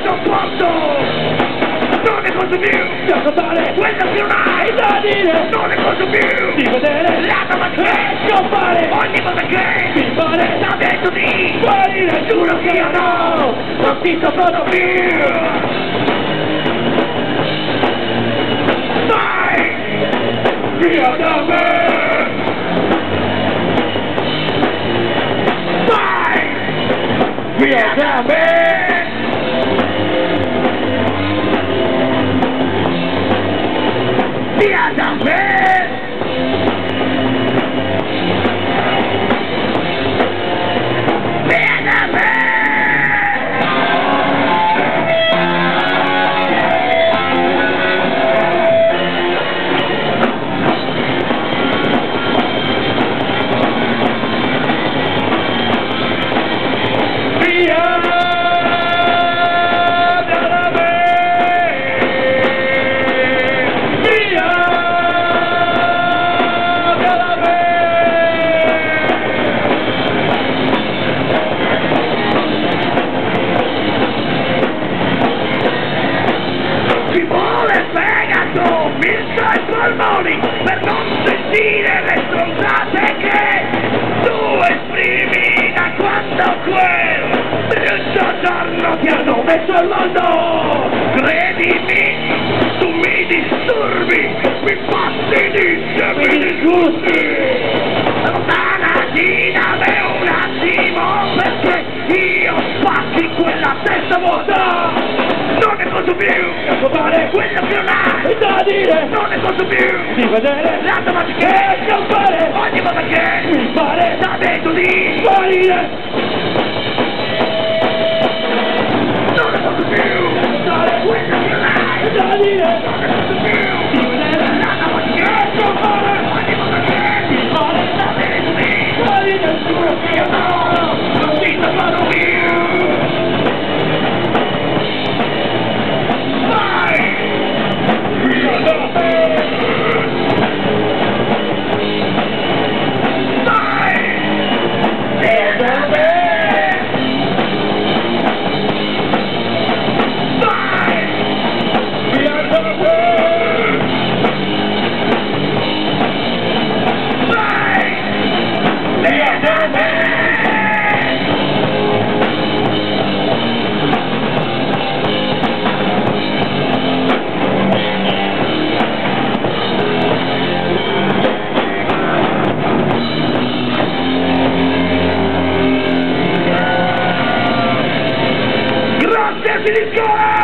sopporto, non ne posso più di ascoltare quello che non hai da dire, non ne posso più di vedere la tua che scompare ogni volta che mi pare da dentro di guarire, giuro che io non ti sopporto più. Vai via da me, vai via da me. Via da me! Via da me! Ci vuole fegato, milza e polmoni per non sentire le stronzate che tu esprimi da quando quel brutto giorno ti hanno messo al mondo. Credimi, tu mi disturbi, mi fastidisci, mi disgusti. Allontanati da me un attimo perché io spacchi quella testa vuota. Non ne posso più di ascoltare quello che non hai da dire, non ne posso più di vedere la tua magia che scompare ogni volta che mi pare da dentro di guarire. Non ne posso più di ascoltare quello che non hai da dire, non ne posso più di vedere la tua magia che scompare ogni volta che mi pare da dentro di guarire. Giuro che io non ti sopporto più. Grazie, Sinisco!